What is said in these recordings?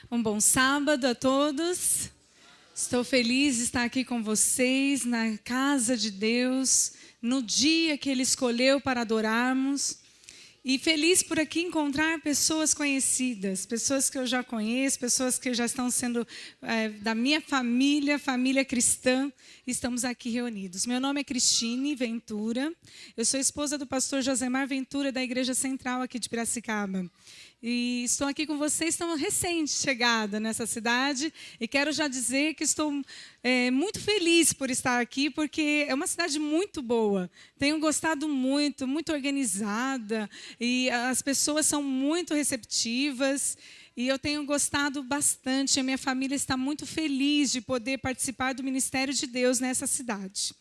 Um bom sábado a todos. Estou feliz de estar aqui com vocês na casa de Deus, no dia que Ele escolheu para adorarmos. E feliz por aqui encontrar pessoas conhecidas, pessoas que eu já conheço, pessoas que já estão sendo da minha família, família cristã. Estamos aqui reunidos. Meu nome é Cristine Ventura, eu sou esposa do pastor Josemar Ventura, da Igreja Central aqui de Piracicaba. E estou aqui com vocês, estamos recém-chegada nessa cidade e quero já dizer que estou muito feliz por estar aqui, porque é uma cidade muito boa. Tenho gostado muito, muito organizada e as pessoas são muito receptivas e eu tenho gostado bastante. A minha família está muito feliz de poder participar do Ministério de Deus nessa cidade.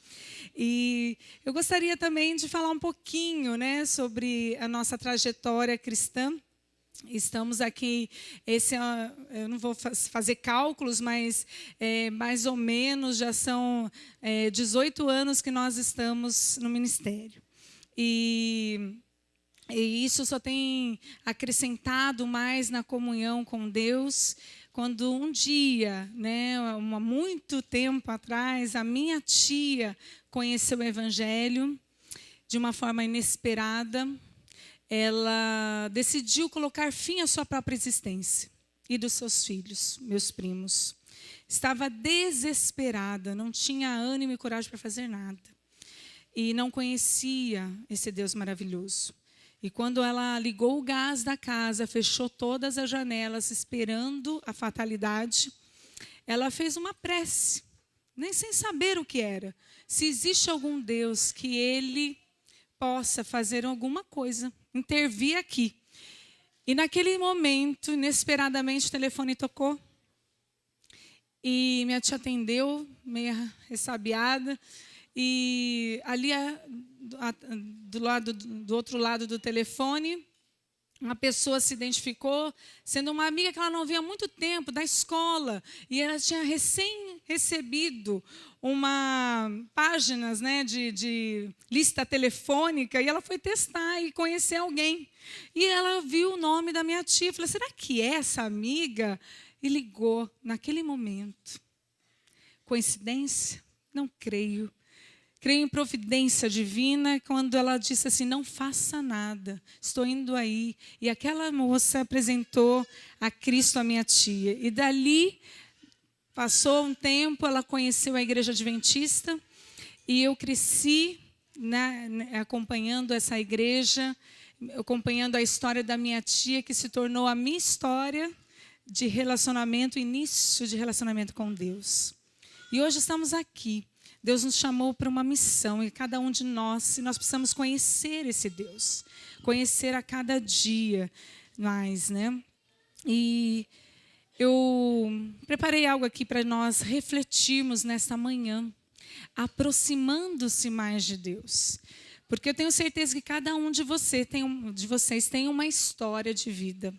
E eu gostaria também de falar um pouquinho, sobre a nossa trajetória cristã. Estamos aqui, eu não vou fazer cálculos, mas mais ou menos já são 18 anos que nós estamos no ministério. E isso só tem acrescentado mais na comunhão com Deus. Quando um dia, há muito tempo atrás, a minha tia conheceu o Evangelho de uma forma inesperada, ela decidiu colocar fim à sua própria existência e dos seus filhos, meus primos. Estava desesperada, não tinha ânimo e coragem para fazer nada. E não conhecia esse Deus maravilhoso. E quando ela ligou o gás da casa, fechou todas as janelas, esperando a fatalidade, ela fez uma prece, nem sem saber o que era. Se existe algum Deus que Ele possa fazer alguma coisa, intervir aqui. E naquele momento, inesperadamente, o telefone tocou. E minha tia atendeu, meio ressabiada. E ali, do outro lado do telefone, uma pessoa se identificou, sendo uma amiga que ela não via há muito tempo, da escola. E ela tinha recém recebido páginas de lista telefônica, e ela foi testar e conhecer alguém. E ela viu o nome da minha tia. Falei, será que é essa amiga? E ligou naquele momento. Coincidência? Não creio. Creio em providência divina, quando ela disse assim, não faça nada, estou indo aí. E aquela moça apresentou a Cristo a minha tia. E dali, passou um tempo, ela conheceu a Igreja Adventista, e eu cresci acompanhando essa igreja, acompanhando a história da minha tia, que se tornou a minha história de relacionamento, início de relacionamento com Deus. E hoje estamos aqui. Deus nos chamou para uma missão, e cada um de nós precisamos conhecer esse Deus, conhecer a cada dia mais, E eu preparei algo aqui para nós refletirmos nesta manhã, aproximando-se mais de Deus, porque eu tenho certeza que cada um de vocês tem uma história de vida,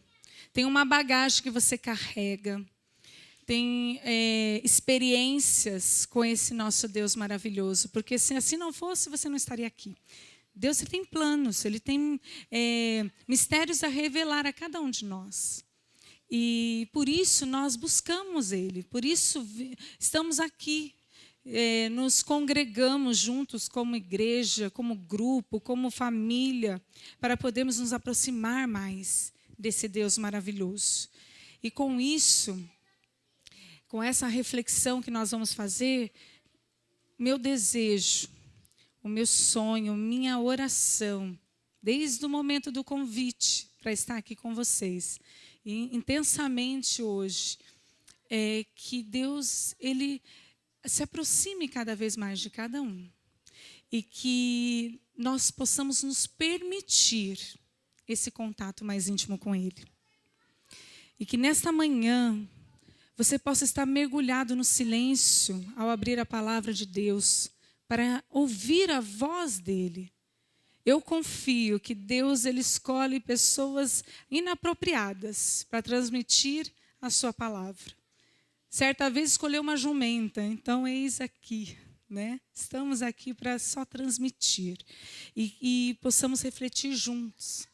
tem uma bagagem que você carrega, tem experiências com esse nosso Deus maravilhoso, porque se assim não fosse, você não estaria aqui. Deus ele tem planos, Ele tem mistérios a revelar a cada um de nós. E por isso nós buscamos Ele, por isso estamos aqui, nos congregamos juntos como igreja, como grupo, como família, para podermos nos aproximar mais desse Deus maravilhoso. E com isso, com essa reflexão que nós vamos fazer, meu desejo, o meu sonho, minha oração, desde o momento do convite para estar aqui com vocês, e intensamente hoje, é que Deus ele se aproxime cada vez mais de cada um. E que nós possamos nos permitir esse contato mais íntimo com Ele. E que nesta manhã, você possa estar mergulhado no silêncio ao abrir a palavra de Deus, para ouvir a voz dEle. Eu confio que Deus ele escolhe pessoas inapropriadas para transmitir a sua palavra. Certa vez escolheu uma jumenta, então eis aqui. Estamos aqui para só transmitir. E possamos refletir juntos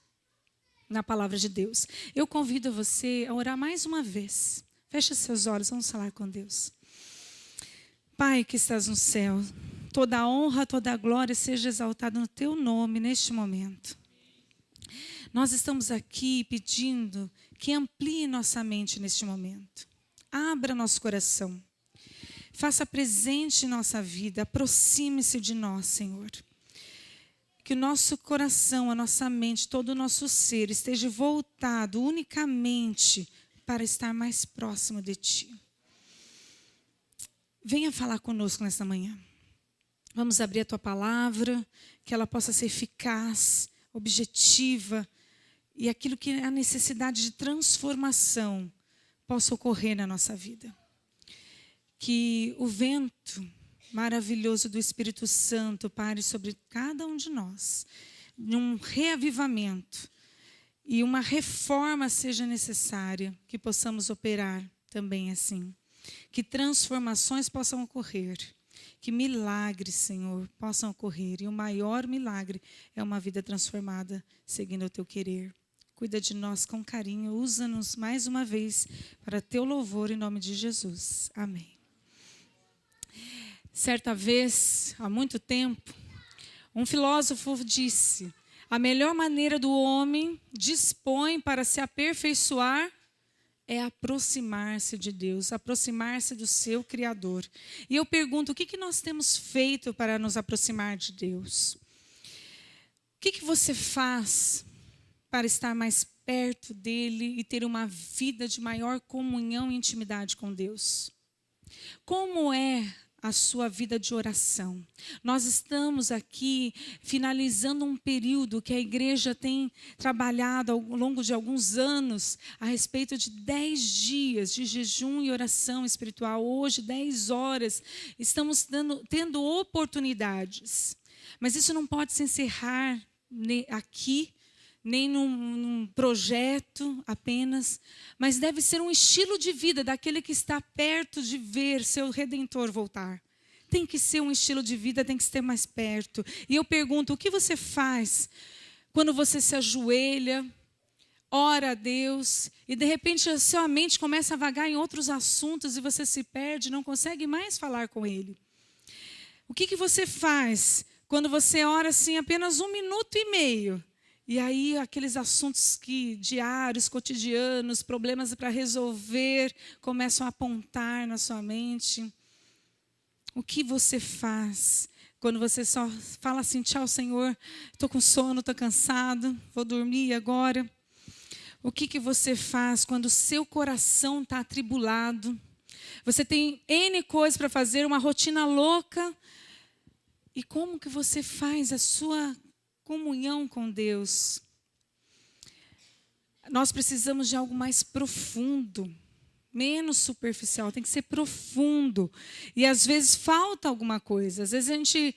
na palavra de Deus. Eu convido você a orar mais uma vez. Feche seus olhos, vamos falar com Deus. Pai que estás no céu, toda a honra, toda a glória seja exaltada no teu nome neste momento. Nós estamos aqui pedindo que amplie nossa mente neste momento. Abra nosso coração. Faça presente em nossa vida. Aproxime-se de nós, Senhor. Que o nosso coração, a nossa mente, todo o nosso ser esteja voltado unicamente para estar mais próximo de Ti. Venha falar conosco nesta manhã. Vamos abrir a Tua palavra, que ela possa ser eficaz, objetiva, e aquilo que é a necessidade de transformação possa ocorrer na nossa vida. Que o vento maravilhoso do Espírito Santo pare sobre cada um de nós, num reavivamento e uma reforma seja necessária, que possamos operar também assim. Que transformações possam ocorrer, que milagres, Senhor, possam ocorrer. E o maior milagre é uma vida transformada, seguindo o Teu querer. Cuida de nós com carinho, usa-nos mais uma vez para Teu louvor, em nome de Jesus. Amém. Certa vez, há muito tempo, um filósofo disse: a melhor maneira do homem dispõe para se aperfeiçoar é aproximar-se de Deus, aproximar-se do seu Criador. E eu pergunto, o que nós temos feito para nos aproximar de Deus? O que você faz para estar mais perto dEle e ter uma vida de maior comunhão e intimidade com Deus? Como é a sua vida de oração? Nós estamos aqui finalizando um período que a igreja tem trabalhado ao longo de alguns anos a respeito de 10 dias de jejum e oração espiritual. Hoje, 10 horas, estamos tendo oportunidades. Mas isso não pode se encerrar aqui, nem num projeto apenas, mas deve ser um estilo de vida daquele que está perto de ver seu Redentor voltar. Tem que ser um estilo de vida, tem que estar mais perto. E eu pergunto, o que você faz quando você se ajoelha, ora a Deus, e de repente a sua mente começa a vagar em outros assuntos e você se perde, não consegue mais falar com Ele? O que você faz quando você ora assim apenas 1 minuto e meio? E aí aqueles assuntos diários, cotidianos, problemas para resolver, começam a apontar na sua mente. O que você faz quando você só fala assim, tchau Senhor, estou com sono, estou cansado, vou dormir agora? O que você faz quando o seu coração está atribulado? Você tem N coisas para fazer, uma rotina louca. E como que você faz a sua comunhão com Deus? Nós precisamos de algo mais profundo, menos superficial, tem que ser profundo. E às vezes falta alguma coisa, às vezes a gente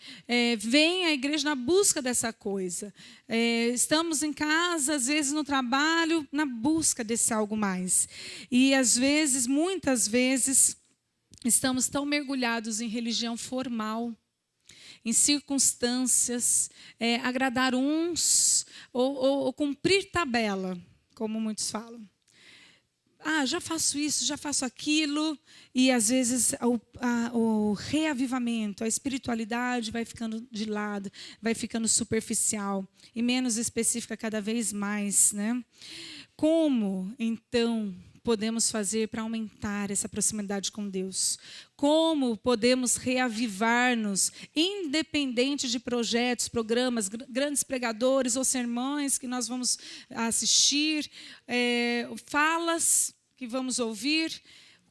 vem à igreja na busca dessa coisa. Estamos em casa, às vezes no trabalho, na busca desse algo mais. E às vezes, muitas vezes, estamos tão mergulhados em religião formal, em circunstâncias, agradar uns ou cumprir tabela, como muitos falam. Já faço isso, já faço aquilo, e às vezes o reavivamento, a espiritualidade vai ficando de lado, vai ficando superficial e menos específica cada vez mais, né? Como, então, podemos fazer para aumentar essa proximidade com Deus? Como podemos reavivar-nos, independente de projetos, programas, grandes pregadores ou sermões que nós vamos assistir, falas que vamos ouvir?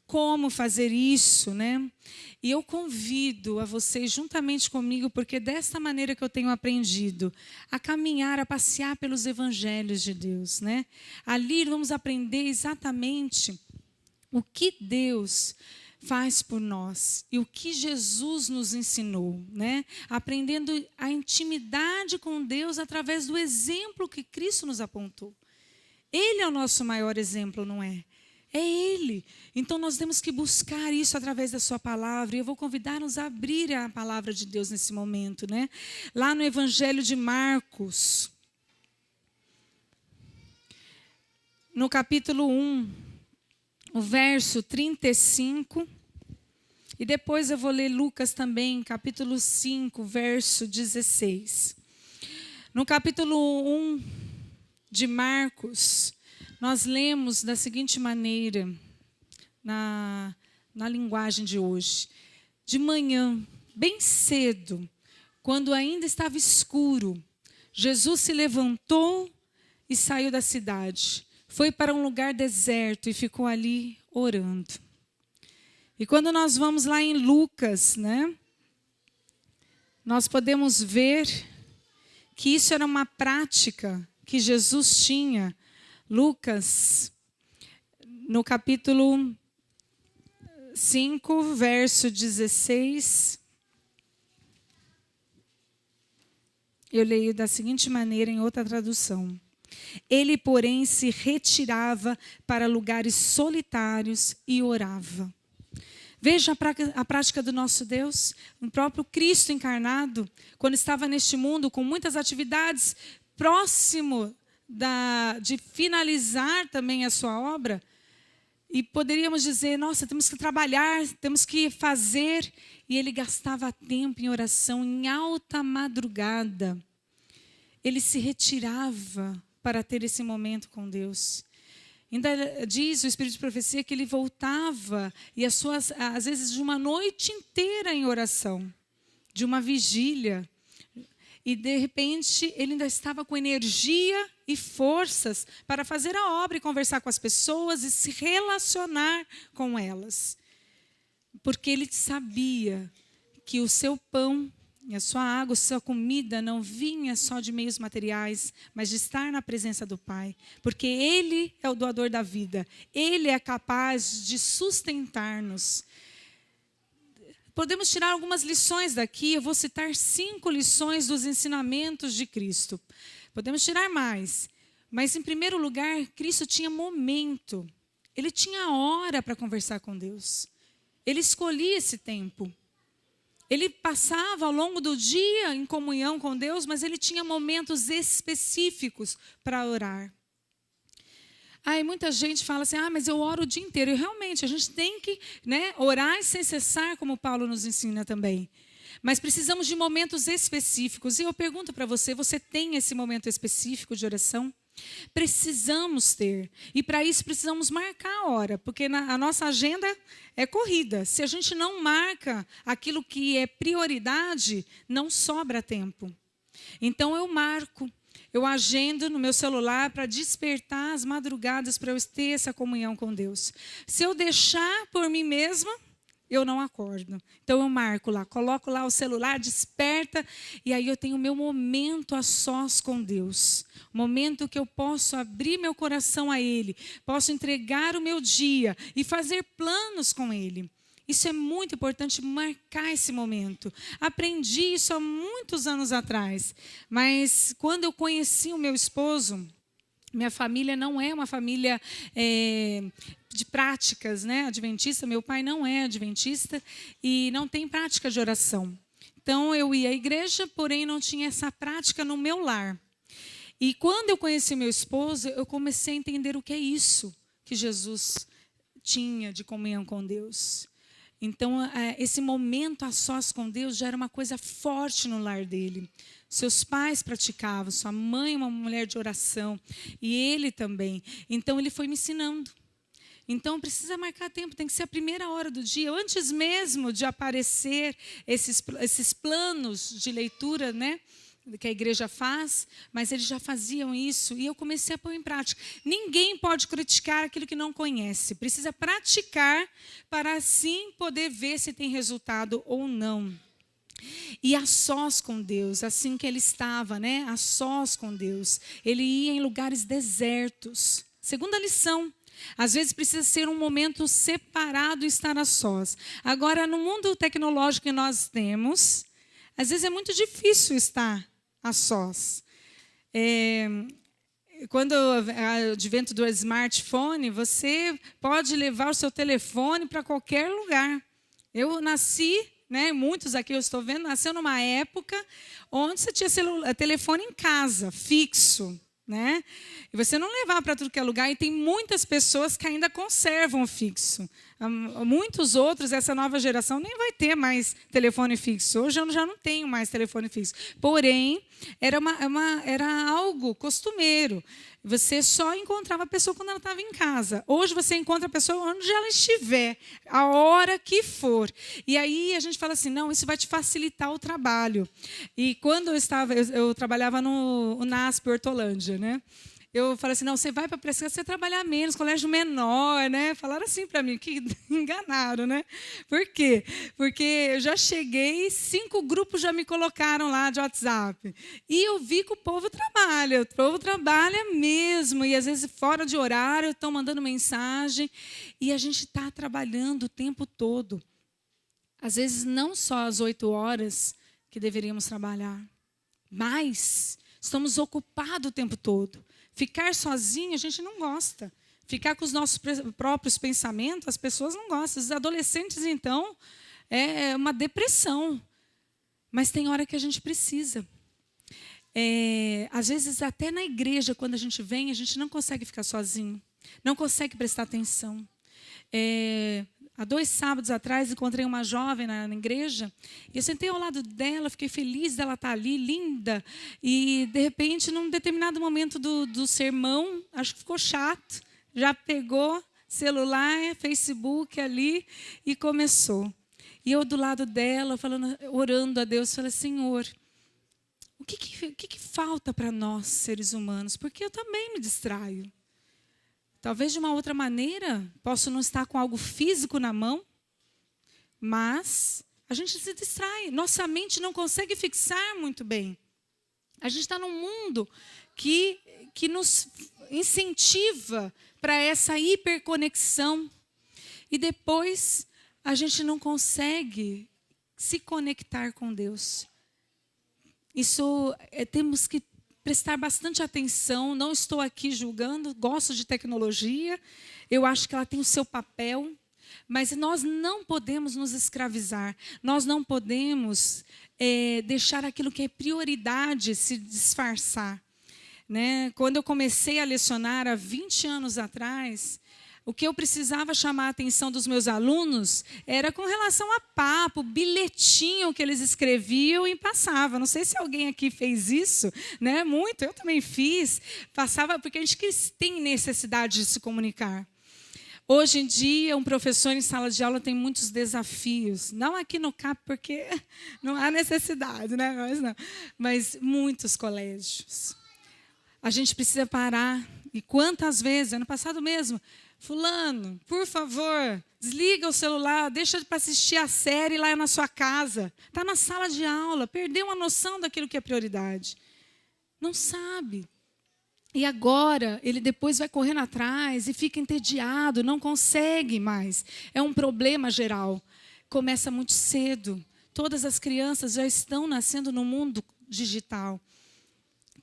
Como fazer isso, né? E eu convido a vocês, juntamente comigo, porque desta maneira que eu tenho aprendido, a caminhar, a passear pelos evangelhos de Deus, né? Ali vamos aprender exatamente o que Deus faz por nós e o que Jesus nos ensinou, né? Aprendendo a intimidade com Deus através do exemplo que Cristo nos apontou. Ele é o nosso maior exemplo, não é? É Ele. Então, nós temos que buscar isso através da sua palavra. E eu vou convidar-nos a abrir a palavra de Deus nesse momento, né? Lá no Evangelho de Marcos. no capítulo 1, o verso 35, e depois eu vou ler Lucas também, capítulo 5, verso 16. No capítulo 1 de Marcos, nós lemos da seguinte maneira, na linguagem de hoje. De manhã, bem cedo, quando ainda estava escuro, Jesus se levantou e saiu da cidade. Foi para um lugar deserto e ficou ali orando. E quando nós vamos lá em Lucas, né, nós podemos ver que isso era uma prática que Jesus tinha. Lucas, no capítulo 5, verso 16, eu leio da seguinte maneira em outra tradução. Ele, porém, se retirava para lugares solitários e orava. Veja a prática do nosso Deus, o próprio Cristo encarnado, quando estava neste mundo com muitas atividades, próximo de finalizar também a sua obra, e poderíamos dizer, nossa, temos que trabalhar, temos que fazer, e ele gastava tempo em oração, em alta madrugada. Ele se retirava para ter esse momento com Deus. Ainda diz o Espírito de Profecia que ele voltava, e às vezes de uma noite inteira em oração, de uma vigília. E de repente ele ainda estava com energia e forças para fazer a obra e conversar com as pessoas e se relacionar com elas. Porque ele sabia que o seu pão, a sua água, a sua comida não vinha só de meios materiais, mas de estar na presença do Pai. Porque Ele é o doador da vida. Ele é capaz de sustentar-nos. Podemos tirar algumas lições daqui. Eu vou citar 5 lições dos ensinamentos de Cristo. Podemos tirar mais. Mas, em primeiro lugar, Cristo tinha momento. Ele tinha hora para conversar com Deus. Ele escolhia esse tempo. Ele passava ao longo do dia em comunhão com Deus, mas ele tinha momentos específicos para orar. Aí muita gente fala assim, mas eu oro o dia inteiro. E realmente, a gente tem que, orar sem cessar, como Paulo nos ensina também. Mas precisamos de momentos específicos. E eu pergunto para você, você tem esse momento específico de oração? Precisamos ter. E para isso precisamos marcar a hora, porque a nossa agenda é corrida. Se a gente não marca aquilo que é prioridade, não sobra tempo. Então eu marco. Eu agendo no meu celular para despertar as madrugadas para eu ter essa comunhão com Deus. Se eu deixar por mim mesma, eu não acordo. Então eu marco lá, coloco lá o celular, desperta, e aí eu tenho o meu momento a sós com Deus. Momento que eu posso abrir meu coração a Ele, posso entregar o meu dia e fazer planos com Ele. Isso é muito importante, marcar esse momento. Aprendi isso há muitos anos atrás. Mas quando eu conheci o meu esposo, minha família não é uma família de práticas, adventista. Meu pai não é adventista e não tem prática de oração. Então eu ia à igreja, porém não tinha essa prática no meu lar. E quando eu conheci meu esposo, eu comecei a entender o que é isso que Jesus tinha de comunhão com Deus. Então, esse momento a sós com Deus já era uma coisa forte no lar dele. Seus pais praticavam, sua mãe uma mulher de oração, e ele também. Então, ele foi me ensinando. Então, precisa marcar tempo, tem que ser a primeira hora do dia, antes mesmo de aparecer esses planos de leitura, que a igreja faz, mas eles já faziam isso e eu comecei a pôr em prática. Ninguém pode criticar aquilo que não conhece. Precisa praticar para assim poder ver se tem resultado ou não. E a sós com Deus, assim que ele estava, a sós com Deus. Ele ia em lugares desertos. Segunda lição. Às vezes precisa ser um momento separado e estar a sós. Agora, no mundo tecnológico que nós temos, às vezes é muito difícil estar a sós. Quando o advento do smartphone, você pode levar o seu telefone para qualquer lugar. Eu nasci, muitos aqui eu estou vendo, nasceu numa época onde você tinha telefone em casa, fixo. né? E você não levar para tudo que é lugar, e tem muitas pessoas que ainda conservam o fixo. Muitos outros, essa nova geração, nem vai ter mais telefone fixo. Hoje eu já não tenho mais telefone fixo. Porém, era algo costumeiro. Você só encontrava a pessoa quando ela estava em casa. Hoje você encontra a pessoa onde ela estiver, a hora que for. E aí a gente fala assim, não, isso vai te facilitar o trabalho. E quando eu trabalhava no NASP Hortolândia, né? Eu falei assim, não, você vai para Prescott, você trabalhar menos, colégio menor, né? Falaram assim para mim, que enganaram, né? Por quê? Porque eu já cheguei, 5 grupos já me colocaram lá de WhatsApp. E eu vi que o povo trabalha mesmo, e às vezes fora de horário, estão mandando mensagem, e a gente está trabalhando o tempo todo. Às vezes não só as 8 horas que deveríamos trabalhar, mas estamos ocupados o tempo todo. Ficar sozinho, a gente não gosta. Ficar com os nossos próprios pensamentos, as pessoas não gostam. Os adolescentes, então, é uma depressão. Mas tem hora que a gente precisa. Às vezes, até na igreja, quando a gente vem, a gente não consegue ficar sozinho. Não consegue prestar atenção. Há 2 sábados atrás, encontrei uma jovem na igreja, e eu sentei ao lado dela, fiquei feliz dela estar ali, linda, e, de repente, num determinado momento do sermão, acho que ficou chato, já pegou celular, Facebook ali, e começou. E eu do lado dela, orando a Deus, falei, Senhor, o que falta para nós, seres humanos? Porque eu também me distraio. Talvez de uma outra maneira, posso não estar com algo físico na mão, mas a gente se distrai. Nossa mente não consegue fixar muito bem. A gente está num mundo que nos incentiva para essa hiperconexão. E depois a gente não consegue se conectar com Deus. Isso temos que prestar bastante atenção, não estou aqui julgando, gosto de tecnologia, eu acho que ela tem o seu papel, mas nós não podemos nos escravizar, nós não podemos deixar aquilo que é prioridade se disfarçar. Né? Quando eu comecei a lecionar há 20 anos atrás, o que eu precisava chamar a atenção dos meus alunos era com relação a papo, bilhetinho que eles escreviam e passavam. Não sei se alguém aqui fez isso, né? Muito, eu também fiz. Passava, porque a gente tem necessidade de se comunicar. Hoje em dia, um professor em sala de aula tem muitos desafios. Não aqui no CAP, porque não há necessidade, né? Mas muitos colégios. A gente precisa parar. E quantas vezes, ano passado mesmo, fulano, por favor, desliga o celular, deixa para assistir a série lá na sua casa. Está na sala de aula, perdeu a noção daquilo que é prioridade. Não sabe. E agora, ele depois vai correndo atrás e fica entediado, não consegue mais. É um problema geral. Começa muito cedo. Todas as crianças já estão nascendo no mundo digital.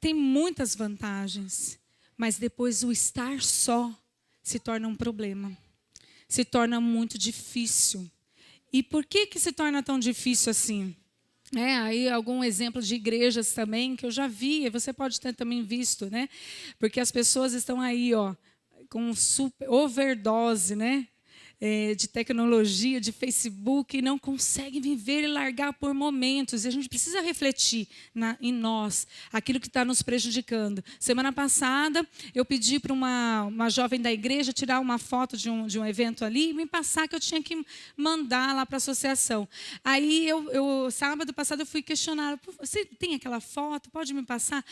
Tem muitas vantagens, mas depois o estar só se torna um problema. Se torna muito difícil. E por que se torna tão difícil assim? Aí algum exemplo de igrejas também que eu já vi, você pode ter também visto, né? Porque as pessoas estão aí, com super overdose, né? De tecnologia, de Facebook, e não conseguem viver e largar por momentos. E a gente precisa refletir em nós, aquilo que está nos prejudicando. Semana passada, eu pedi para uma jovem da igreja tirar uma foto de um evento ali e me passar, que eu tinha que mandar lá para a associação. Aí, sábado passado, eu fui questionada, você tem aquela foto? Pode me passar?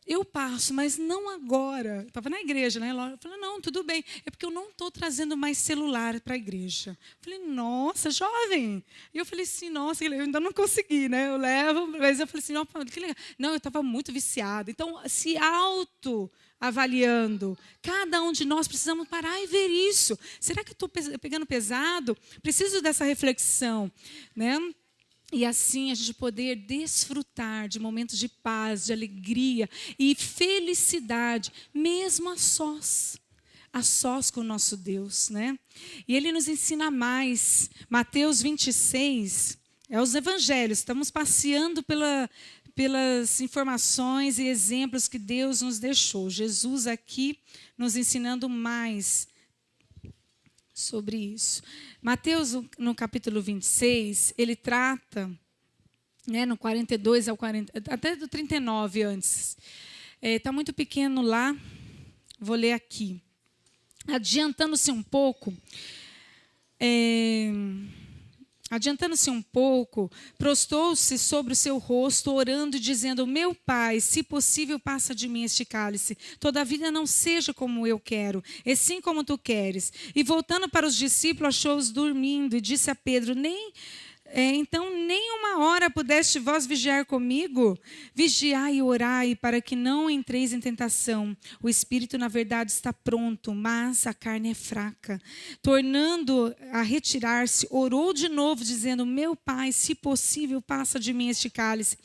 Eu passo, mas não agora. Eu estava na igreja, né? Eu falei, não, tudo bem. É porque eu não estou trazendo mais celular para a igreja. Eu falei, nossa, jovem. E eu falei assim, nossa, eu ainda não consegui, né? Eu levo, mas eu falei assim, nossa, que legal. Não, eu estava muito viciada. Então, se autoavaliando, cada um de nós precisamos parar e ver isso. Será que eu estou pegando pesado? Preciso dessa reflexão, né? E assim a gente poder desfrutar de momentos de paz, de alegria e felicidade, mesmo a sós com o nosso Deus, né? E Ele nos ensina mais. Mateus 26, os evangelhos, estamos passeando pelas informações e exemplos que Deus nos deixou. Jesus aqui nos ensinando mais sobre isso. Mateus, no capítulo 26, ele trata, né, no 42 ao 40, até do 39 antes. Está muito pequeno lá, vou ler aqui. Adiantando-se um pouco, prostou-se sobre o seu rosto, orando e dizendo: meu Pai, se possível, passa de mim este cálice. Todavia não seja como eu quero, e sim como tu queres. E voltando para os discípulos, achou-os dormindo, e disse a Pedro: então nem uma hora pudeste vós vigiar comigo? Vigiai e orai, para que não entreis em tentação. O espírito, na verdade, está pronto, mas a carne é fraca. Tornando a retirar-se, orou de novo, dizendo: meu Pai, se possível, passa de mim este cálice,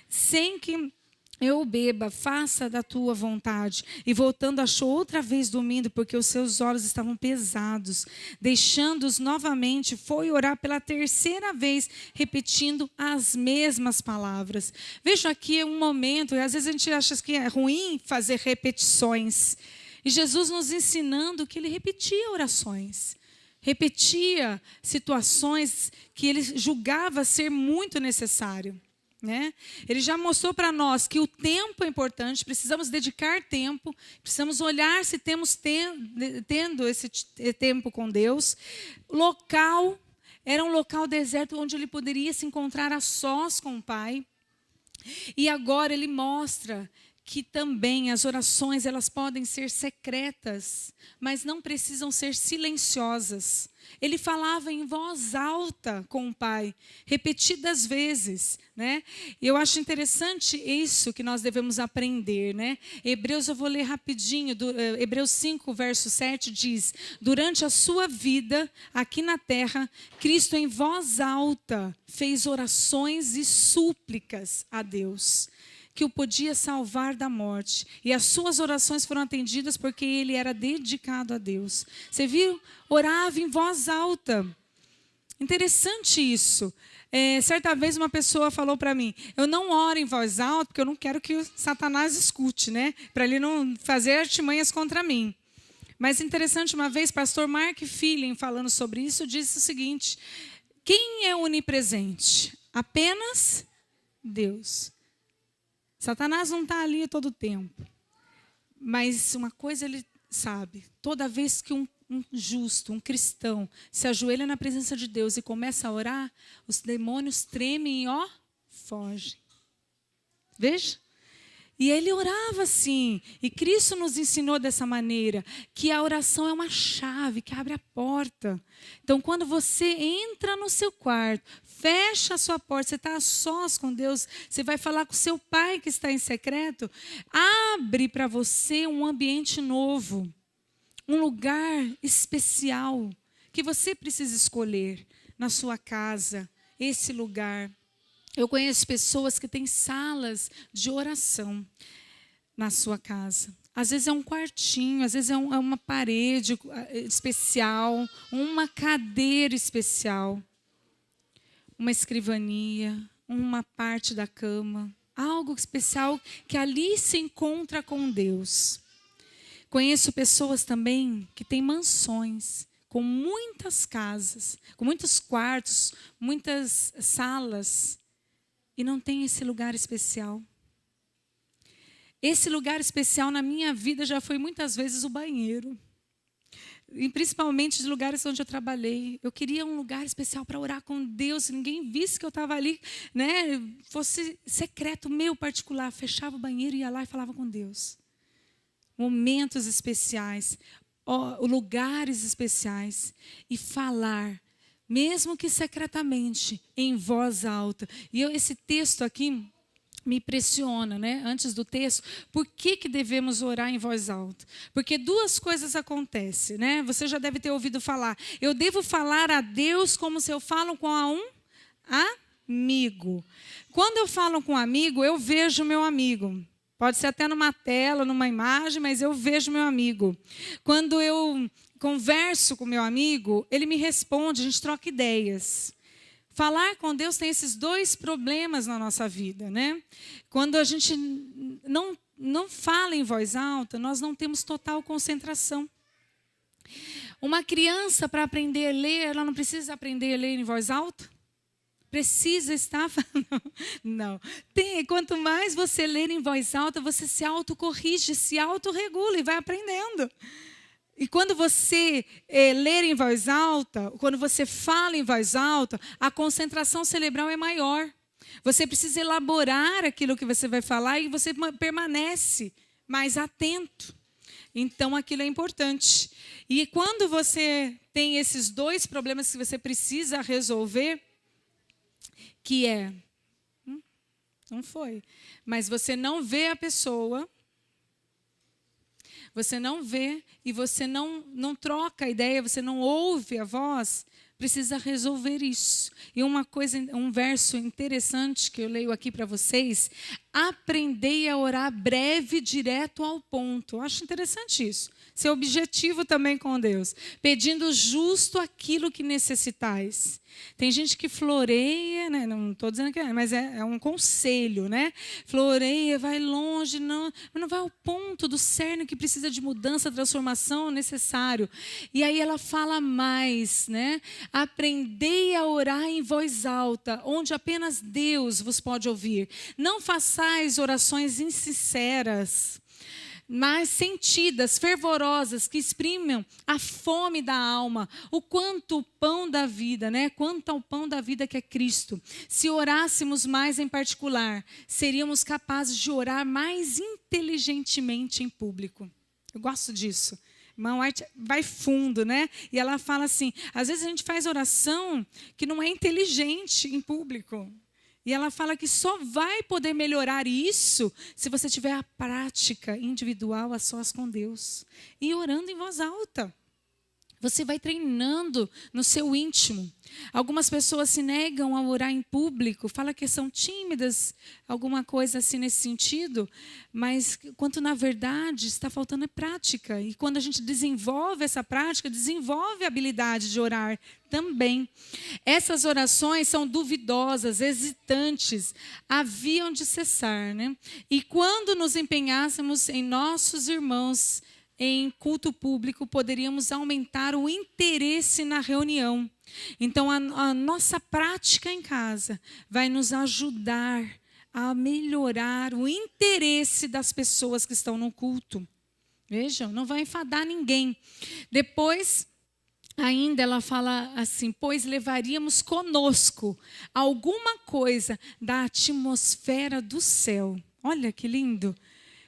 sem que eu beba, faça da tua vontade. E voltando, achou outra vez dormindo, porque os seus olhos estavam pesados. Deixando-os novamente, foi orar pela terceira vez, repetindo as mesmas palavras. Vejo aqui um momento, e às vezes a gente acha que é ruim fazer repetições. E Jesus nos ensinando que ele repetia orações. Repetia situações que ele julgava ser muito necessário. Né? Ele já mostrou para nós que o tempo é importante, precisamos dedicar tempo, precisamos olhar se temos tendo esse tempo com Deus. Local, era um local deserto onde ele poderia se encontrar a sós com o Pai. E agora ele mostra que também as orações elas podem ser secretas, mas não precisam ser silenciosas. Ele falava em voz alta com o Pai, repetidas vezes, né? E eu acho interessante isso que nós devemos aprender, né? Hebreus, eu vou ler rapidinho, Hebreus 5, verso 7 diz: durante a sua vida aqui na terra, Cristo em voz alta fez orações e súplicas a Deus, que o podia salvar da morte. E as suas orações foram atendidas porque ele era dedicado a Deus. Você viu? Orava em voz alta. Interessante isso. Certa vez uma pessoa falou para mim: eu não oro em voz alta porque eu não quero que o Satanás escute, né? Para ele não fazer artimanhas contra mim. Mas interessante, uma vez, pastor Mark Feeling, falando sobre isso, disse o seguinte: quem é onipresente? Apenas Deus. Satanás não está ali todo o tempo. Mas uma coisa ele sabe: toda vez que um justo, um cristão, se ajoelha na presença de Deus e começa a orar, os demônios tremem e fogem. Veja. E ele orava assim. E Cristo nos ensinou dessa maneira, que a oração é uma chave que abre a porta. Então, quando você entra no seu quarto, fecha a sua porta, você está a sós com Deus, você vai falar com o seu Pai que está em secreto, abre para você um ambiente novo, um lugar especial, que você precisa escolher na sua casa, esse lugar. Eu conheço pessoas que têm salas de oração na sua casa. Às vezes é um quartinho, às vezes é uma parede especial, uma cadeira especial, uma escrivania, uma parte da cama, algo especial que ali se encontra com Deus. Conheço pessoas também que têm mansões, com muitas casas, com muitos quartos, muitas salas, e não tem esse lugar especial. Esse lugar especial na minha vida já foi muitas vezes o banheiro. E principalmente de lugares onde eu trabalhei. Eu queria um lugar especial para orar com Deus. Ninguém visse que eu estava ali, né? Fosse secreto meu particular. Fechava o banheiro, ia lá e falava com Deus. Momentos especiais, lugares especiais. E falar, mesmo que secretamente, em voz alta. E esse texto aqui me impressiona, né? Antes do texto, por que devemos orar em voz alta? Porque duas coisas acontecem, né? Você já deve ter ouvido falar: eu devo falar a Deus como se eu falo com um amigo. Quando eu falo com um amigo, eu vejo meu amigo. Pode ser até numa tela, numa imagem, mas eu vejo meu amigo. Quando eu converso com meu amigo, ele me responde, a gente troca ideias. falar com Deus tem esses dois problemas na nossa vida, né? Quando a gente não fala em voz alta, nós não temos total concentração. Uma criança, para aprender a ler, ela não precisa aprender a ler em voz alta? Precisa estar falando? Não. Quanto mais você ler em voz alta, você se autocorrige, se autorregula e vai aprendendo. E quando você ler em voz alta, quando você fala em voz alta, a concentração cerebral é maior. Você precisa elaborar aquilo que você vai falar e você permanece mais atento. Então, aquilo é importante. E quando você tem esses dois problemas que você precisa resolver, que é... Não foi. Mas você não vê a pessoa... Você não vê e você não troca a ideia, você não ouve a voz, precisa resolver isso. E um verso interessante que eu leio aqui para vocês: aprendei a orar breve, direto ao ponto. Eu acho interessante isso. Ser objetivo também com Deus, pedindo justo aquilo que necessitais. Tem gente que floreia, né? Não estou dizendo que é, mas é um conselho, né? Floreia, vai longe, mas não vai ao ponto do cerne que precisa de mudança, transformação necessário. E aí ela fala mais, né? Aprendei a orar em voz alta, onde apenas Deus vos pode ouvir. Não façais orações insinceras, mas sentidas, fervorosas, que exprimam a fome da alma, o quanto o pão da vida, né? Quanto ao pão da vida que é Cristo. Se orássemos mais em particular, seríamos capazes de orar mais inteligentemente em público. Eu gosto disso. Irmã White vai fundo, né? E ela fala assim, às vezes a gente faz oração que não é inteligente em público. E ela fala que só vai poder melhorar isso se você tiver a prática individual a sós com Deus. E orando em voz alta. Você vai treinando no seu íntimo. Algumas pessoas se negam a orar em público, falam que são tímidas, alguma coisa assim nesse sentido, mas quanto na verdade está faltando é prática. E quando a gente desenvolve essa prática, desenvolve a habilidade de orar também. Essas orações são duvidosas, hesitantes, haviam de cessar, né? E quando nos empenhássemos em nossos irmãos em culto público, poderíamos aumentar o interesse na reunião. Então, a nossa prática em casa vai nos ajudar a melhorar o interesse das pessoas que estão no culto. Vejam, não vai enfadar ninguém. Depois, ainda ela fala assim, pois levaríamos conosco alguma coisa da atmosfera do céu. Olha que lindo.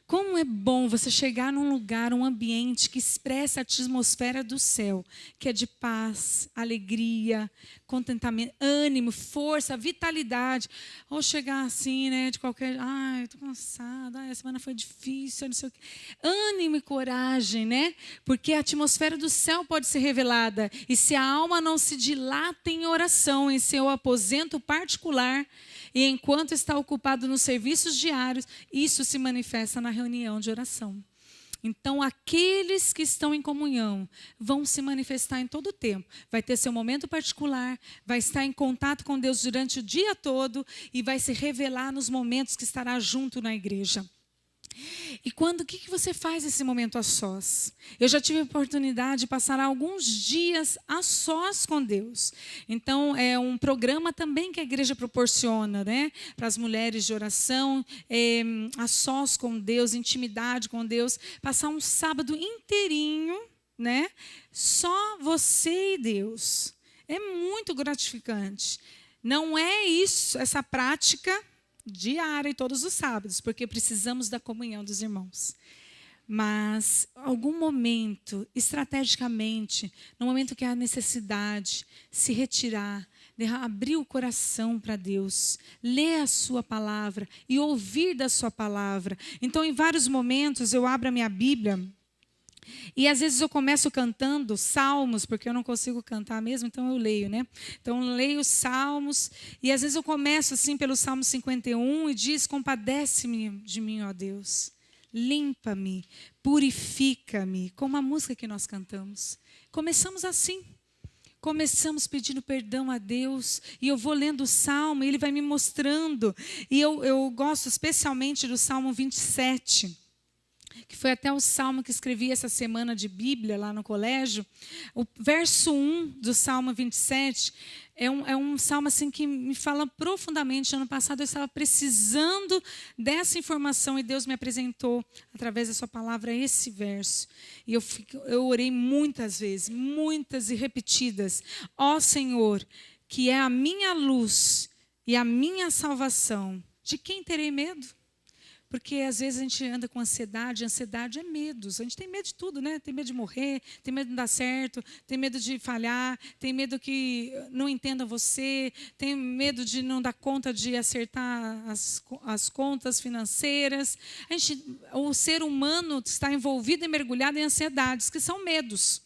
Como é bom você chegar num lugar, um ambiente que expressa a atmosfera do céu, que é de paz, alegria, contentamento, ânimo, força, vitalidade. Ou chegar assim, né, de qualquer... Ai, estou cansada, a semana foi difícil, não sei o quê. Ânimo e coragem, né? Porque a atmosfera do céu pode ser revelada. E se a alma não se dilata em oração, em seu aposento particular, e enquanto está ocupado nos serviços diários, isso se manifesta na reunião de oração. Então, aqueles que estão em comunhão vão se manifestar em todo o tempo. Vai ter seu momento particular, vai estar em contato com Deus durante o dia todo e vai se revelar nos momentos que estará junto na igreja. E o que você faz nesse momento a sós? Eu já tive a oportunidade de passar alguns dias a sós com Deus. Então, é um programa também que a igreja proporciona, né? Para as mulheres de oração, a sós com Deus, intimidade com Deus. Passar um sábado inteirinho, né? Só você e Deus. É muito gratificante. Não é isso, essa prática diária e todos os sábados, porque precisamos da comunhão dos irmãos. Mas, algum momento, estrategicamente, no momento que há necessidade, se retirar, abrir o coração para Deus, ler a sua palavra e ouvir da sua palavra. Então, em vários momentos, eu abro a minha Bíblia e às vezes eu começo cantando salmos, porque eu não consigo cantar mesmo, então eu leio, né? Então eu leio salmos, e às vezes eu começo assim pelo Salmo 51 e diz, compadece-me de mim, ó Deus. Limpa-me, purifica-me, como a música que nós cantamos. Começamos assim. começamos pedindo perdão a Deus, e eu vou lendo o Salmo, e Ele vai me mostrando. E eu gosto especialmente do Salmo 27, que foi até o salmo que escrevi essa semana de Bíblia lá no colégio. O verso 1 do Salmo 27 é um salmo assim, que me fala profundamente. Ano passado eu estava precisando dessa informação e Deus me apresentou, através da sua palavra, esse verso. E eu orei muitas vezes, muitas e repetidas. Ó Senhor, que é a minha luz e a minha salvação, de quem terei medo? Porque às vezes a gente anda com ansiedade é medos. A gente tem medo de tudo, né? Tem medo de morrer, tem medo de não dar certo, tem medo de falhar, tem medo que não entendam você, tem medo de não dar conta de acertar as contas financeiras. O ser humano está envolvido e mergulhado em ansiedades, que são medos.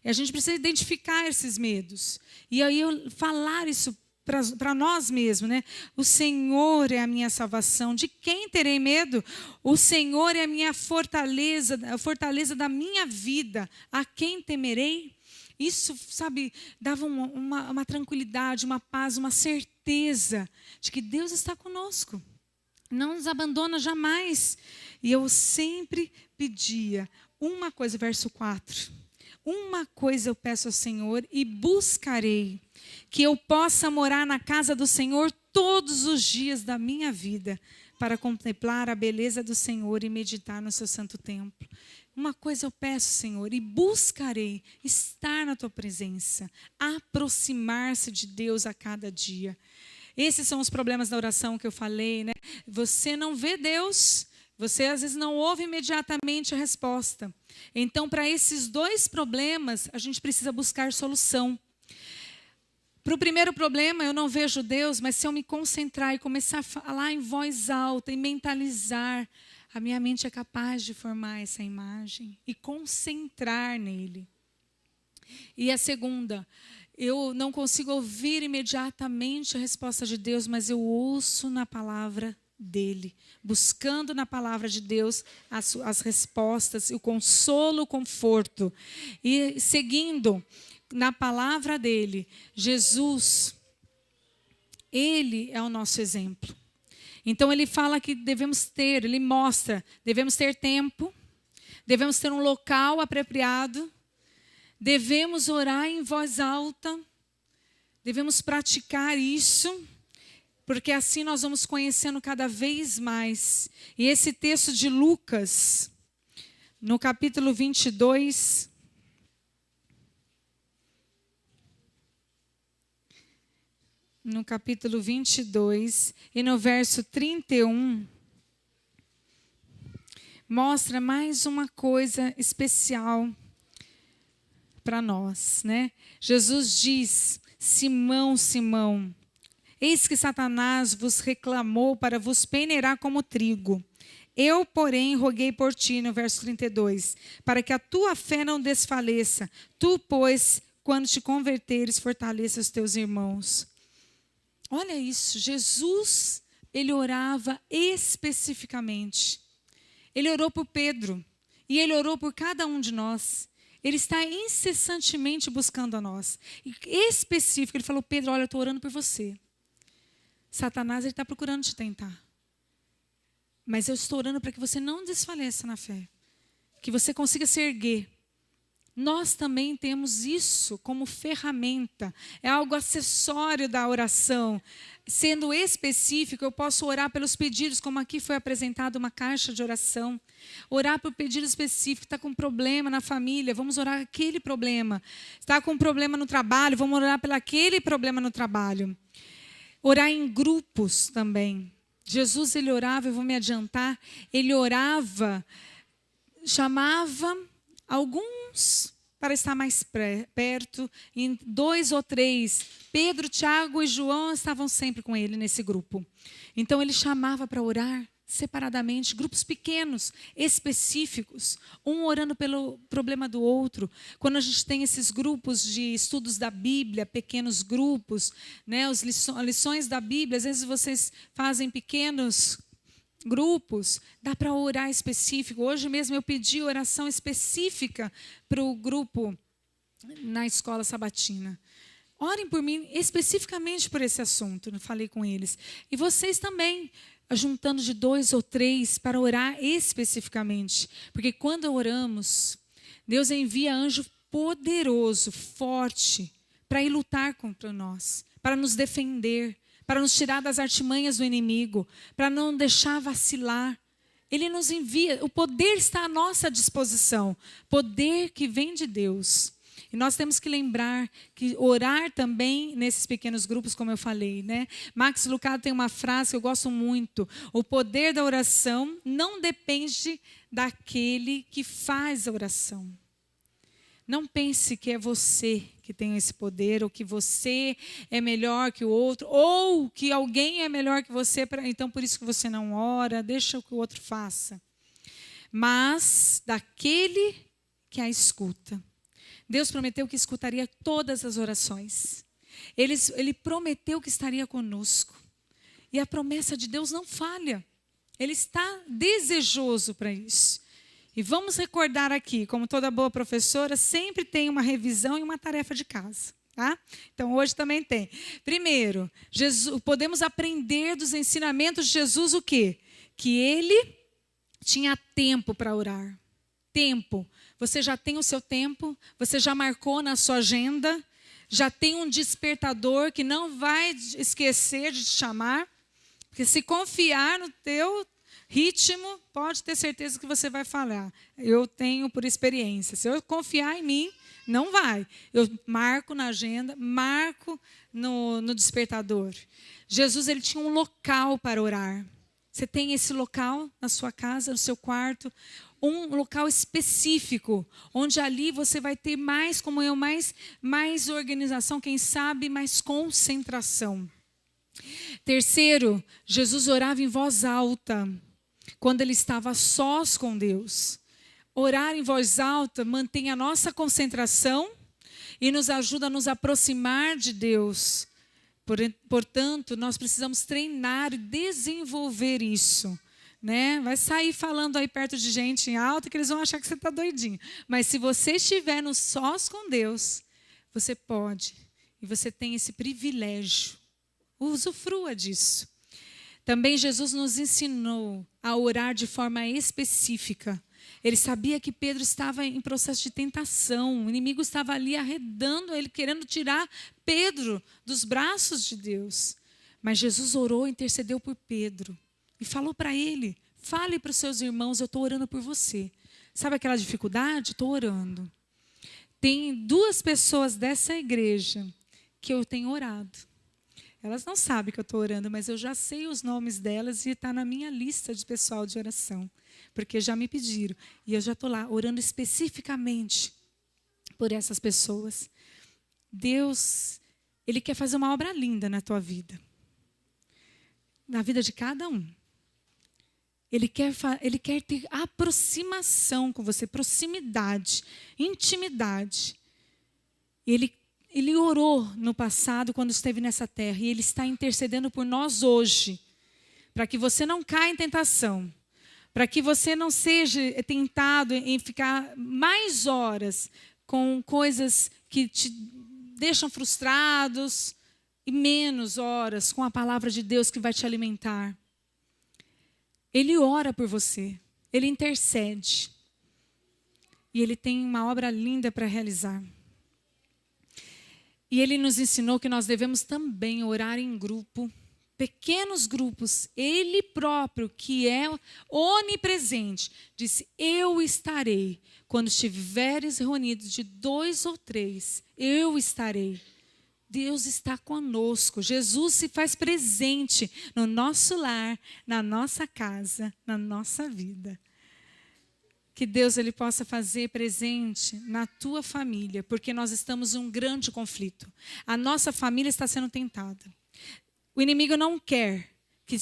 E a gente precisa identificar esses medos. E aí falar isso para nós mesmos, né? O Senhor é a minha salvação. De quem terei medo? O Senhor é a minha fortaleza, a fortaleza da minha vida. A quem temerei? Isso, sabe, dava uma tranquilidade, uma paz, uma certeza de que Deus está conosco. Não nos abandona jamais. E eu sempre pedia uma coisa, verso 4. Uma coisa eu peço ao Senhor e buscarei, que eu possa morar na casa do Senhor todos os dias da minha vida, para contemplar a beleza do Senhor e meditar no seu santo templo. Uma coisa eu peço, Senhor, e buscarei estar na tua presença, aproximar-se de Deus a cada dia. Esses são os problemas da oração que eu falei, né? Você não vê Deus, você às vezes não ouve imediatamente a resposta. Então, para esses dois problemas, a gente precisa buscar solução. Para o primeiro problema, eu não vejo Deus, mas se eu me concentrar e começar a falar em voz alta e mentalizar, a minha mente é capaz de formar essa imagem e concentrar nele. E a segunda, eu não consigo ouvir imediatamente a resposta de Deus, mas eu ouço na palavra dele, buscando na palavra de Deus as respostas, o consolo, o conforto. E seguindo na palavra dele, Jesus, ele é o nosso exemplo. Então ele fala que ele mostra, devemos ter tempo, devemos ter um local apropriado, devemos orar em voz alta, devemos praticar isso, porque assim nós vamos conhecendo cada vez mais. E esse texto de Lucas, no capítulo 22, no capítulo 22 e no verso 31, mostra mais uma coisa especial para nós, né? Jesus diz: Simão, Simão, eis que Satanás vos reclamou para vos peneirar como trigo. Eu, porém, roguei por ti, no verso 32, para que a tua fé não desfaleça. Tu, pois, quando te converteres, fortaleça os teus irmãos. Olha isso, Jesus, ele orava especificamente. Ele orou por Pedro e ele orou por cada um de nós. Ele está incessantemente buscando a nós. E específico, ele falou: Pedro, olha, eu estou orando por você. Satanás está procurando te tentar. Mas eu estou orando para que você não desfaleça na fé. Que você consiga se erguer. Nós também temos isso como ferramenta. É algo acessório da oração. Sendo específico, eu posso orar pelos pedidos, como aqui foi apresentado uma caixa de oração. Orar por pedido específico. Está com um problema na família, vamos orar aquele problema. Está com um problema no trabalho, vamos orar pelo aquele problema no trabalho. Orar em grupos também. Jesus, ele orava, eu vou me adiantar, ele orava, chamava alguns para estar mais perto, em 2 ou 3. Pedro, Tiago e João estavam sempre com ele nesse grupo. Então ele chamava para orar separadamente, grupos pequenos, específicos, um orando pelo problema do outro. Quando a gente tem esses grupos de estudos da Bíblia, pequenos grupos, né, as lições da Bíblia, às vezes vocês fazem pequenos grupos, dá para orar específico. Hoje mesmo eu pedi oração específica para o grupo na escola sabatina. Orem por mim especificamente por esse assunto, eu falei com eles. E vocês também, juntando de 2 ou 3 para orar especificamente. Porque quando oramos, Deus envia anjo poderoso, forte, para ir lutar contra nós, para nos defender, para nos tirar das artimanhas do inimigo, para não deixar vacilar. Ele nos envia, o poder está à nossa disposição, poder que vem de Deus. E nós temos que lembrar que orar também nesses pequenos grupos, como eu falei, né? Max Lucado tem uma frase que eu gosto muito: o poder da oração não depende daquele que faz a oração. Não pense que é você que tem esse poder, ou que você é melhor que o outro, ou que alguém é melhor que você, então por isso que você não ora, deixa o que o outro faça. Mas daquele que a escuta. Deus prometeu que escutaria todas as orações. Ele prometeu que estaria conosco. E a promessa de Deus não falha. Ele está desejoso para isso. E vamos recordar aqui, como toda boa professora, sempre tem uma revisão e uma tarefa de casa. Tá? Então, hoje também tem. Primeiro, podemos aprender dos ensinamentos de Jesus o quê? Que ele tinha tempo para orar. Tempo. Você já tem o seu tempo, você já marcou na sua agenda, já tem um despertador que não vai esquecer de te chamar, porque se confiar no teu ritmo, pode ter certeza que você vai falar. Eu tenho por experiência. Se eu confiar em mim, não vai. Eu marco na agenda, marco no despertador. Jesus, ele tinha um local para orar. Você tem esse local na sua casa, no seu quarto, um local específico, onde ali você vai ter mais comunhão, mais organização, quem sabe mais concentração. Terceiro, Jesus orava em voz alta, quando ele estava sós com Deus. Orar em voz alta mantém a nossa concentração e nos ajuda a nos aproximar de Deus. Portanto, nós precisamos treinar e desenvolver isso. Né? Vai sair falando aí perto de gente em alto que eles vão achar que você está doidinho. Mas se você estiver no sós com Deus, você pode. E você tem esse privilégio. Usufrua disso. Também Jesus nos ensinou a orar de forma específica. Ele sabia que Pedro estava em processo de tentação. O inimigo estava ali arredando ele, querendo tirar Pedro dos braços de Deus. Mas Jesus orou, intercedeu por Pedro. E falou para ele, fale para os seus irmãos, eu estou orando por você. Sabe aquela dificuldade? Estou orando. Tem 2 pessoas dessa igreja que eu tenho orado. Elas não sabem que eu estou orando, mas eu já sei os nomes delas e está na minha lista de pessoal de oração. Porque já me pediram. E eu já estou lá orando especificamente por essas pessoas. Deus, ele quer fazer uma obra linda na tua vida. Na vida de cada um. Ele quer ter aproximação com você, proximidade, intimidade. Ele orou no passado, quando esteve nessa terra, e Ele está intercedendo por nós hoje, para que você não caia em tentação, para que você não seja tentado em ficar mais horas com coisas que te deixam frustrados, e menos horas com a palavra de Deus que vai te alimentar. Ele ora por você, ele intercede. E ele tem uma obra linda para realizar. E ele nos ensinou que nós devemos também orar em grupo, pequenos grupos. Ele próprio, que é onipresente, disse, eu estarei. Quando estiveres reunidos de 2 ou 3, eu estarei. Deus está conosco. Jesus se faz presente no nosso lar, na nossa casa, na nossa vida. Que Deus ele possa fazer presente na tua família, porque nós estamos em um grande conflito. A nossa família está sendo tentada. O inimigo não quer que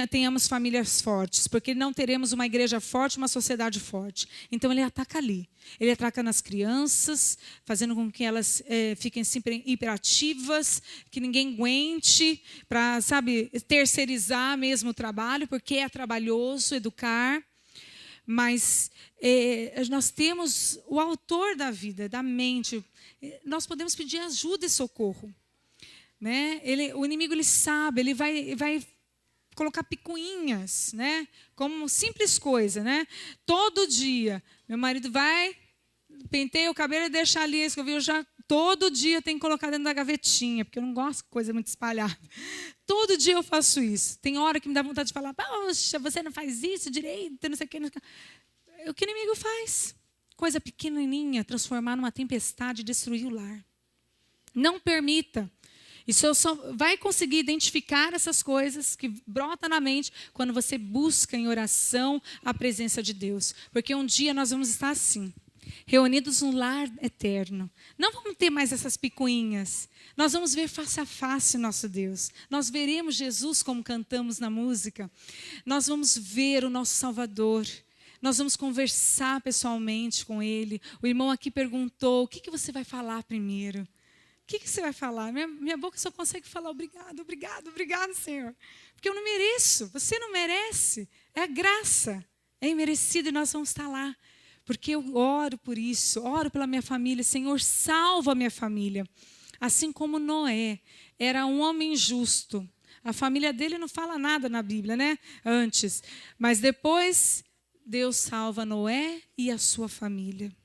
tenhamos famílias fortes, porque não teremos uma igreja forte, uma sociedade forte. Então ele ataca ali. Ele ataca nas crianças, fazendo com que elas fiquem sempre hiperativas, que ninguém aguente, para, terceirizar mesmo o trabalho, porque é trabalhoso educar. Mas nós temos o autor da vida, da mente. Nós podemos pedir ajuda e socorro, né? O inimigo, ele sabe, ele vai colocar picuinhas, né? Como simples coisa, né? Todo dia, meu marido vai, penteia o cabelo e deixa ali, eu já todo dia tenho que colocar dentro da gavetinha, porque eu não gosto de coisa muito espalhada. Todo dia eu faço isso. Tem hora que me dá vontade de falar, poxa, você não faz isso direito, não sei o que. O que o inimigo faz? Coisa pequenininha, transformar numa tempestade e destruir o lar. Não permita. Isso só vai conseguir identificar essas coisas que brotam na mente quando você busca em oração a presença de Deus. Porque um dia nós vamos estar assim, reunidos no lar eterno. Não vamos ter mais essas picuinhas. Nós vamos ver face a face nosso Deus. Nós veremos Jesus como cantamos na música. Nós vamos ver o nosso Salvador. Nós vamos conversar pessoalmente com Ele. O irmão aqui perguntou, o que você vai falar primeiro? O que você vai falar? Minha boca só consegue falar obrigado, obrigado, obrigado, Senhor. Porque eu não mereço, você não merece. É a graça, é imerecido e nós vamos estar lá. Porque eu oro por isso, oro pela minha família. Senhor, salva a minha família. Assim como Noé era um homem justo. A família dele não fala nada na Bíblia, né? Antes. Mas depois, Deus salva Noé e a sua família.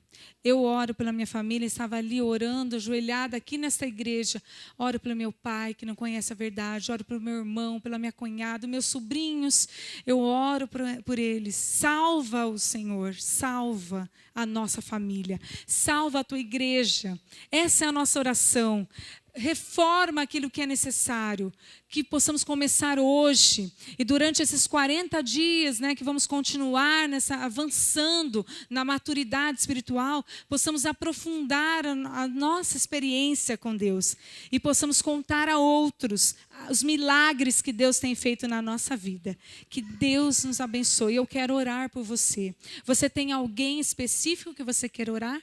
Eu oro pela minha família, estava ali orando, ajoelhada aqui nesta igreja. Oro pelo meu pai, que não conhece a verdade. Oro pelo meu irmão, pela minha cunhada, meus sobrinhos. Eu oro por eles. Salva-o, Senhor. Salva a nossa família. Salva a tua igreja. Essa é a nossa oração. Reforma aquilo que é necessário, que possamos começar hoje e durante esses 40 dias, né, que vamos continuar avançando na maturidade espiritual, possamos aprofundar a nossa experiência com Deus e possamos contar a outros os milagres que Deus tem feito na nossa vida. Que Deus nos abençoe. Eu quero orar por você. Você tem alguém específico que você quer orar?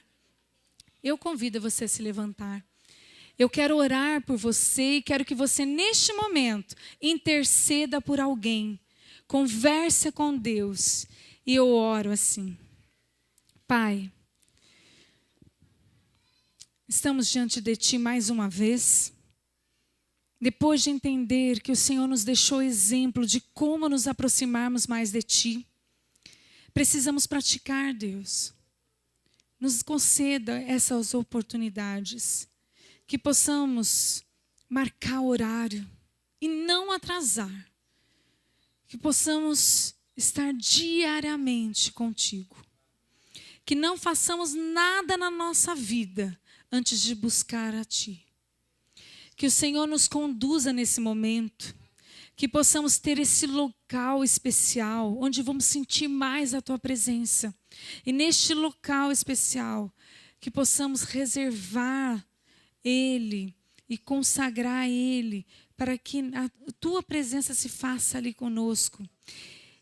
Eu convido você a se levantar. Eu quero orar por você e quero que você, neste momento, interceda por alguém. Converse com Deus. E eu oro assim. Pai, estamos diante de Ti mais uma vez. Depois de entender que o Senhor nos deixou exemplo de como nos aproximarmos mais de Ti, precisamos praticar, Deus. Nos conceda essas oportunidades. Que possamos marcar horário e não atrasar. Que possamos estar diariamente contigo. Que não façamos nada na nossa vida antes de buscar a Ti. Que o Senhor nos conduza nesse momento. Que possamos ter esse local especial onde vamos sentir mais a Tua presença. E neste local especial, que possamos reservar Ele e consagrar Ele para que a Tua presença se faça ali conosco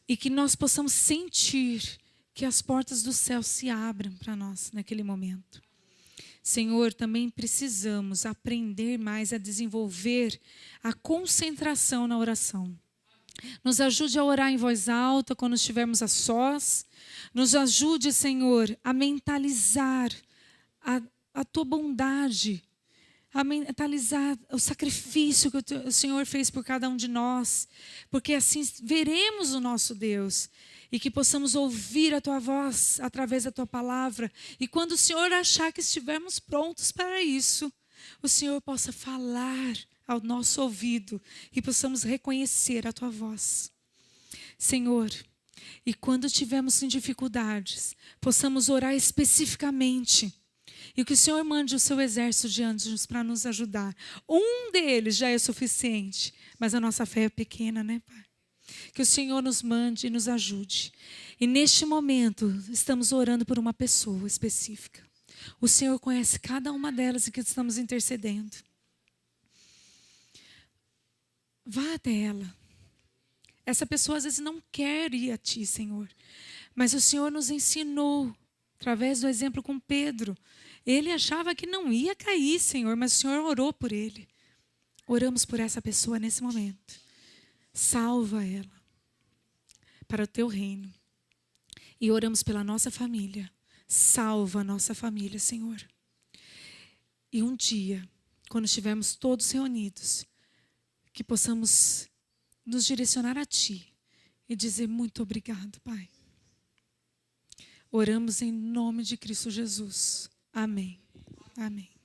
e que nós possamos sentir que as portas do céu se abram para nós naquele momento. Senhor, também precisamos aprender mais a desenvolver a concentração na oração. Nos ajude a orar em voz alta quando estivermos a sós. Nos ajude, Senhor, a mentalizar a Tua bondade, a mentalizar o sacrifício que o Senhor fez por cada um de nós, porque assim veremos o nosso Deus e que possamos ouvir a Tua voz através da Tua palavra e quando o Senhor achar que estivermos prontos para isso, o Senhor possa falar ao nosso ouvido e possamos reconhecer a Tua voz. Senhor, e quando tivermos em dificuldades, possamos orar especificamente. E que o Senhor mande o seu exército de anjos para nos ajudar. Um deles já é suficiente, mas a nossa fé é pequena, né, Pai? Que o Senhor nos mande e nos ajude. E neste momento, estamos orando por uma pessoa específica. O Senhor conhece cada uma delas e que estamos intercedendo. Vá até ela. Essa pessoa às vezes não quer ir a Ti, Senhor. Mas o Senhor nos ensinou, através do exemplo com Pedro. Ele achava que não ia cair, Senhor, mas o Senhor orou por ele. Oramos por essa pessoa nesse momento. Salva ela para o Teu reino. E oramos pela nossa família. Salva a nossa família, Senhor. E um dia, quando estivermos todos reunidos, que possamos nos direcionar a Ti e dizer muito obrigado, Pai. Oramos em nome de Cristo Jesus. Amém. Amém.